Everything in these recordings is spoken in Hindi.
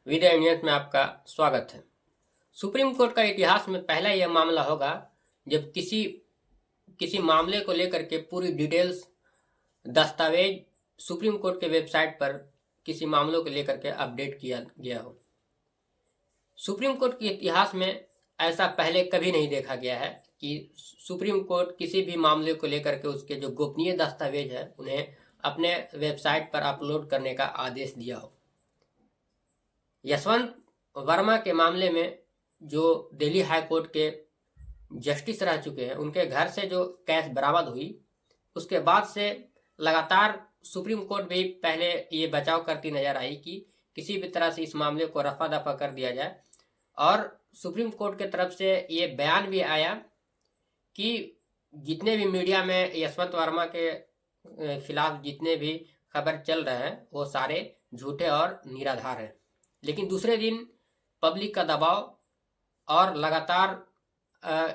विद इंडियंस में आपका स्वागत है। सुप्रीम कोर्ट का इतिहास में पहला यह मामला होगा जब किसी किसी मामले को लेकर के पूरी डिटेल्स दस्तावेज सुप्रीम कोर्ट के वेबसाइट पर किसी मामलों को लेकर के अपडेट किया गया हो। सुप्रीम कोर्ट के इतिहास में ऐसा पहले कभी नहीं देखा गया है कि सुप्रीम कोर्ट किसी भी मामले को लेकर के उसके जो गोपनीय दस्तावेज है उन्हें अपने वेबसाइट पर अपलोड करने का आदेश दिया हो। यशवंत वर्मा के मामले में जो दिल्ली हाई कोर्ट के जस्टिस रह चुके हैं, उनके घर से जो कैश बरामद हुई, उसके बाद से लगातार सुप्रीम कोर्ट भी पहले ये बचाव करती नजर आई कि किसी भी तरह से इस मामले को रफा दफा कर दिया जाए। और सुप्रीम कोर्ट की तरफ से ये बयान भी आया कि जितने भी मीडिया में यशवंत वर्मा के खिलाफ जितने भी खबर चल रहे हैं वो सारे झूठे और निराधार हैं। लेकिन दूसरे दिन पब्लिक का दबाव और लगातार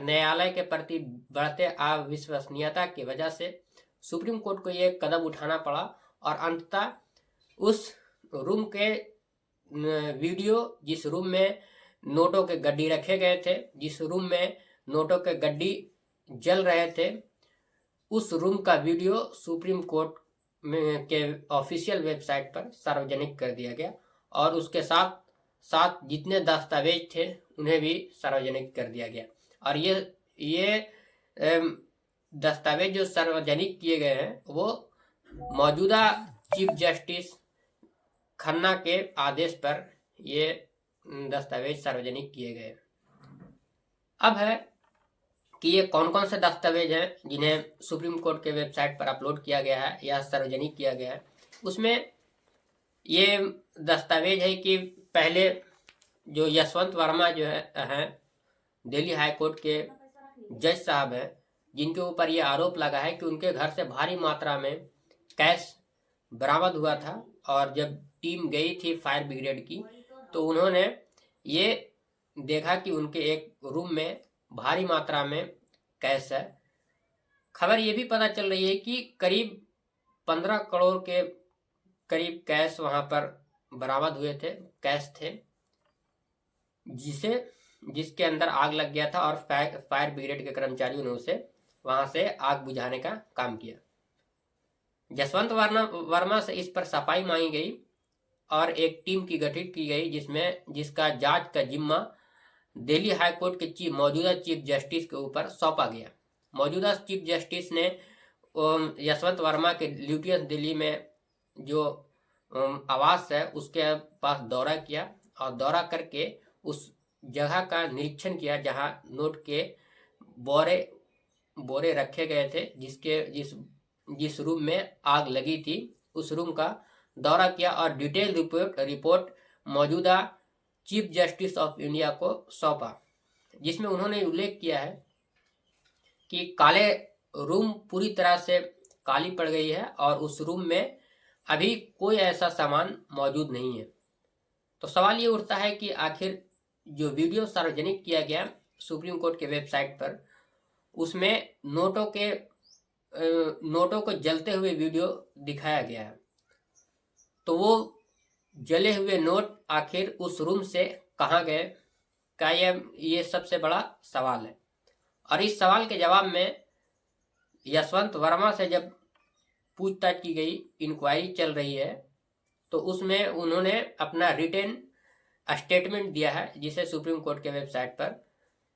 न्यायालय के प्रति बढ़ते अविश्वसनीयता की वजह से सुप्रीम कोर्ट को ये कदम उठाना पड़ा और अंततः उस रूम के वीडियो, जिस रूम में नोटों के गड्डी रखे गए थे, जिस रूम में नोटों के गड्डी जल रहे थे, उस रूम का वीडियो सुप्रीम कोर्ट के ऑफिशियल वेबसाइट पर सार्वजनिक कर दिया गया और उसके साथ साथ जितने दस्तावेज थे उन्हें भी सार्वजनिक कर दिया गया। और ये दस्तावेज जो सार्वजनिक किए गए हैं वो मौजूदा चीफ जस्टिस खन्ना के आदेश पर ये दस्तावेज सार्वजनिक किए गए। अब है कि ये कौन कौन से दस्तावेज हैं जिन्हें सुप्रीम कोर्ट के वेबसाइट पर अपलोड किया गया है या सार्वजनिक किया गया है। उसमें ये दस्तावेज है कि पहले जो यशवंत वर्मा जो है दिल्ली हाई कोर्ट के जज साहब हैं, जिनके ऊपर ये आरोप लगा है कि उनके घर से भारी मात्रा में कैश बरामद हुआ था और जब टीम गई थी फायर ब्रिगेड की तो उन्होंने ये देखा कि उनके एक रूम में भारी मात्रा में कैश है। खबर ये भी पता चल रही है कि करीब 15 करोड़ के करीब कैश वहां पर बरामद हुए थे, कैश थे, जिसके अंदर आग लग गया था और फायर ब्रिगेड के कर्मचारियों ने उसे वहां से आग बुझाने का काम किया। जसवंत वर्मा से इस पर सफाई मांगी गई और एक टीम की गठित की गई जिसका जांच का जिम्मा दिल्ली हाई कोर्ट के मौजूदा चीफ जस्टिस के ऊपर सौंपा गया। मौजूदा चीफ जस्टिस ने यशवंत वर्मा के ल्यूटियंस दिल्ली में जो आवास है उसके पास दौरा किया और दौरा करके उस जगह का निरीक्षण किया जहां नोट के बोरे रखे गए थे, जिस रूम में आग लगी थी उस रूम का दौरा किया और डिटेल रिपोर्ट मौजूदा चीफ जस्टिस ऑफ इंडिया को सौंपा, जिसमें उन्होंने उल्लेख किया है कि काले रूम पूरी तरह से काली पड़ गई है और उस रूम में अभी कोई ऐसा सामान मौजूद नहीं है। तो सवाल ये उठता है कि आखिर जो वीडियो सार्वजनिक किया गया सुप्रीम कोर्ट के वेबसाइट पर, उसमें नोटों को जलते हुए वीडियो दिखाया गया है, तो वो जले हुए नोट आखिर उस रूम से कहाँ गए का ये सबसे बड़ा सवाल है। और इस सवाल के जवाब में यशवंत वर्मा से जब पूछताछ की गई, इंक्वायरी चल रही है, तो उसमें उन्होंने अपना रिटेन स्टेटमेंट दिया है जिसे सुप्रीम कोर्ट के वेबसाइट पर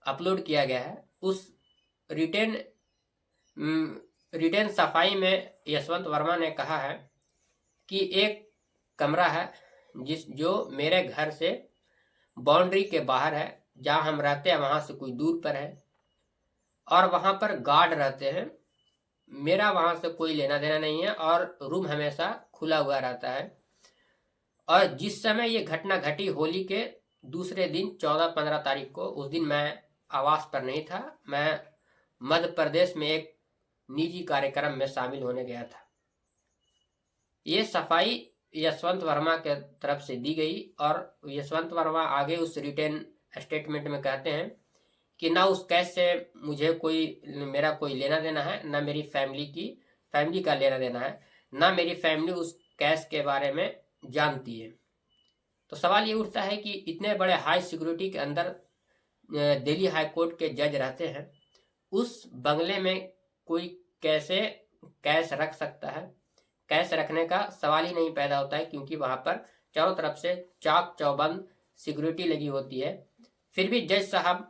अपलोड किया गया है। उस रिटेन सफाई में यशवंत वर्मा ने कहा है कि एक कमरा है जो मेरे घर से बाउंड्री के बाहर है, जहां हम रहते हैं वहां से कुछ दूर पर है और वहां पर गार्ड रहते हैं। मेरा वहां से कोई लेना देना नहीं है और रूम हमेशा खुला हुआ रहता है। और जिस समय ये घटना घटी होली के दूसरे दिन 14-15 तारीख को, उस दिन मैं आवास पर नहीं था, मैं मध्य प्रदेश में एक निजी कार्यक्रम में शामिल होने गया था। ये सफाई यशवंत वर्मा के तरफ से दी गई और यशवंत वर्मा आगे उस रिटेन स्टेटमेंट में कहते हैं कि ना उस कैश से मेरा कोई लेना देना है, ना मेरी फैमिली का लेना देना है, ना मेरी फैमिली उस कैश के बारे में जानती है। तो सवाल ये उठता है कि इतने बड़े हाई सिक्योरिटी के अंदर दिल्ली हाई कोर्ट के जज रहते हैं, उस बंगले में कोई कैसे कैश रख सकता है? कैश रखने का सवाल ही नहीं पैदा होता है, क्योंकि वहां पर चारों तरफ से चाक चौबंद सिक्योरिटी लगी होती है। फिर भी जज साहब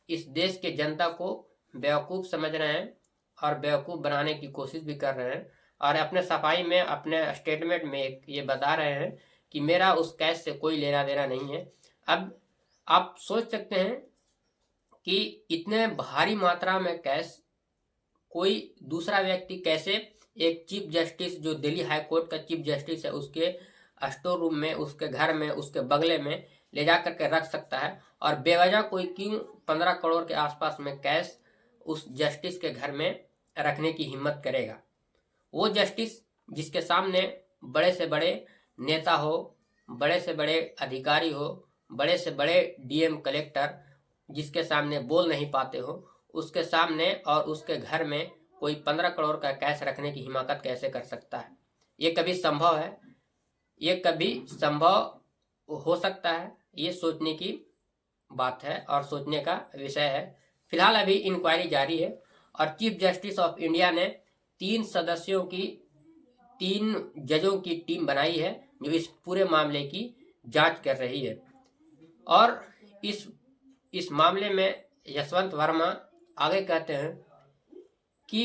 इस देश के जनता को बेवकूफ़ समझ रहे हैं और बेवकूफ़ बनाने की कोशिश भी कर रहे हैं, और अपने सफाई में, अपने स्टेटमेंट में ये बता रहे हैं कि मेरा उस कैश से कोई लेना देना नहीं है। अब आप सोच सकते हैं कि इतने भारी मात्रा में कैश कोई दूसरा व्यक्ति कैसे एक चीफ जस्टिस, जो दिल्ली हाई कोर्ट का चीफ जस्टिस है, उसके स्टोर रूम में, उसके घर में, उसके बंगले में ले जा करके रख सकता है, और बेवजह कोई क्यों 15 करोड़ के आसपास में कैश उस जस्टिस के घर में रखने की हिम्मत करेगा? वो जस्टिस जिसके सामने बड़े से बड़े नेता हो, बड़े से बड़े अधिकारी हो, बड़े से बड़े डीएम कलेक्टर जिसके सामने बोल नहीं पाते हो, उसके सामने और उसके घर में कोई 15 करोड़ का कैश रखने की हिम्मत कैसे कर सकता है? ये कभी संभव है? ये कभी संभव हो सकता है? ये सोचने की बात है और सोचने का विषय है। फिलहाल अभी इंक्वायरी जारी है और चीफ जस्टिस ऑफ इंडिया ने 3 सदस्यों की, 3 जजों की टीम बनाई है जो इस पूरे मामले की जांच कर रही है। और इस मामले में यशवंत वर्मा आगे कहते हैं कि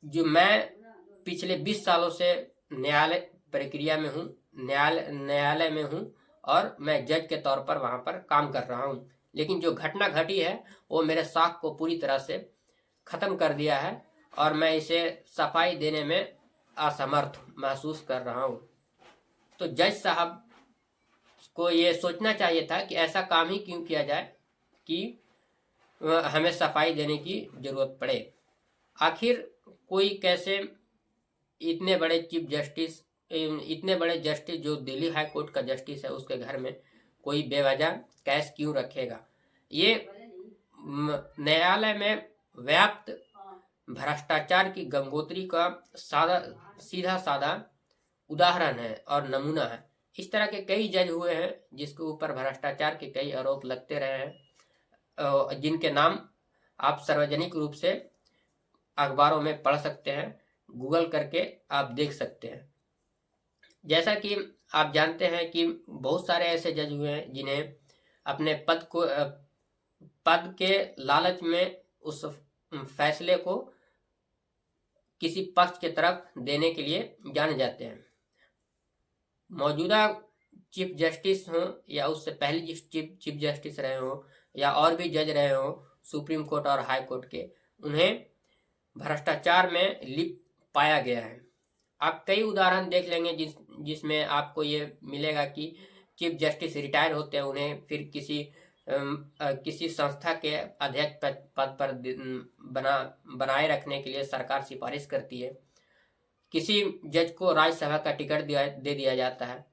जो मैं पिछले 20 सालों से न्यायालय प्रक्रिया में हूँ, न्यायालय में हूँ, और मैं जज के तौर पर वहाँ पर काम कर रहा हूँ, लेकिन जो घटना घटी है वो मेरे साख को पूरी तरह से ख़त्म कर दिया है और मैं इसे सफाई देने में असमर्थ महसूस कर रहा हूँ। तो जज साहब को ये सोचना चाहिए था कि ऐसा काम ही क्यों किया जाए कि हमें सफाई देने की ज़रूरत पड़े। आखिर कोई कैसे इतने बड़े चीफ जस्टिस, इतने बड़े जस्टिस जो दिल्ली हाई कोर्ट का जस्टिस है, उसके घर में कोई बेवजह कैश क्यों रखेगा? ये न्यायालय में व्याप्त भ्रष्टाचार की गंगोत्री का सीधा साधा उदाहरण है और नमूना है। इस तरह के कई जज हुए हैं जिसके ऊपर भ्रष्टाचार के कई आरोप लगते रहे हैं, जिनके नाम आप सार्वजनिक रूप से अखबारों में पढ़ सकते हैं, गूगल करके आप देख सकते हैं। जैसा कि आप जानते हैं कि बहुत सारे ऐसे जज हुए हैं जिन्हें अपने पद के लालच में उस फैसले को किसी पक्ष की तरफ देने के लिए जाने जाते हैं। मौजूदा चीफ जस्टिस हों या उससे पहले चीफ जस्टिस रहे हों या और भी जज रहे हों सुप्रीम कोर्ट और हाई कोर्ट के, उन्हें भ्रष्टाचार में लिप्त पाया गया है। आप कई उदाहरण देख लेंगे जिसमें आपको ये मिलेगा कि चीफ जस्टिस रिटायर होते हैं, उन्हें फिर किसी संस्था के अध्यक्ष पद पर बनाए रखने के लिए सरकार सिफारिश करती है। किसी जज को राज्यसभा का टिकट दे दिया जाता है।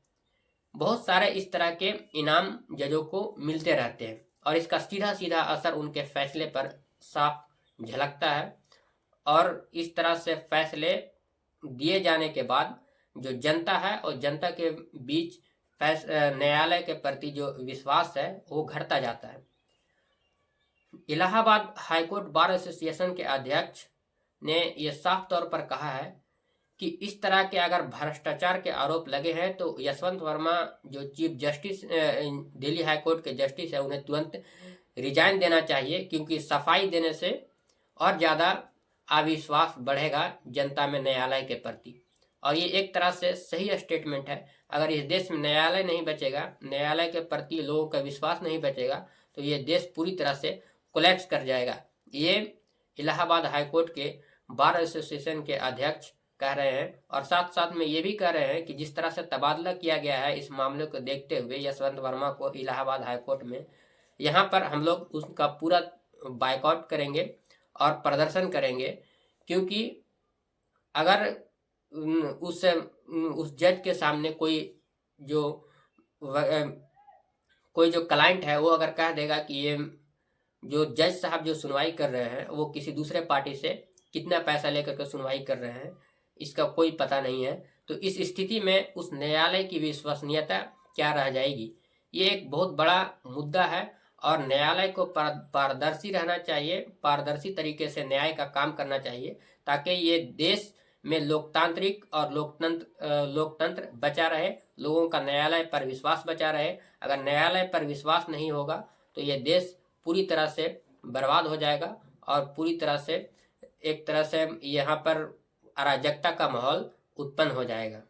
बहुत सारे इस तरह के इनाम जजों को मिलते रहते हैं और इसका सीधा सीधा असर उनके फैसले पर साफ झलकता है। और इस तरह से फैसले दिए जाने के बाद जो जनता है और जनता के बीच न्यायालय के प्रति जो विश्वास है वो घटता जाता है। इलाहाबाद हाईकोर्ट बार एसोसिएशन के अध्यक्ष ने यह साफ तौर पर कहा है कि इस तरह के अगर भ्रष्टाचार के आरोप लगे हैं तो यशवंत वर्मा जो chief justice Delhi high court के जस्टिस है, उन्हें तुरंत रिजाइन देना चाहिए, क्योंकि सफाई देने से और ज़्यादा अविश्वास बढ़ेगा जनता में न्यायालय के प्रति। और ये एक तरह से सही स्टेटमेंट है। अगर इस देश में न्यायालय नहीं बचेगा, न्यायालय के प्रति लोगों का विश्वास नहीं बचेगा, तो ये देश पूरी तरह से कोलैप्स कर जाएगा। ये इलाहाबाद हाईकोर्ट के बार एसोसिएशन के अध्यक्ष कह रहे हैं और साथ साथ में ये भी कह रहे हैं कि जिस तरह से तबादला किया गया है इस मामले को देखते हुए यशवंत वर्मा को इलाहाबाद हाईकोर्ट में, यहाँ पर हम लोग उसका पूरा बायकॉट करेंगे और प्रदर्शन करेंगे, क्योंकि अगर उस जज के सामने कोई जो क्लाइंट है वो अगर कह देगा कि ये जो जज साहब जो सुनवाई कर रहे हैं वो किसी दूसरे पार्टी से कितना पैसा लेकर के सुनवाई कर रहे हैं, इसका कोई पता नहीं है, तो इस स्थिति में उस न्यायालय की विश्वसनीयता क्या रह जाएगी? ये एक बहुत बड़ा मुद्दा है और न्यायालय को पारदर्शी रहना चाहिए, पारदर्शी तरीके से न्याय का काम करना चाहिए ताकि ये देश में लोकतांत्रिक और लोकतंत्र बचा रहे, लोगों का न्यायालय पर विश्वास बचा रहे। अगर न्यायालय पर विश्वास नहीं होगा तो ये देश पूरी तरह से बर्बाद हो जाएगा और पूरी तरह से एक तरह से यहाँ पर अराजकता का माहौल उत्पन्न हो जाएगा।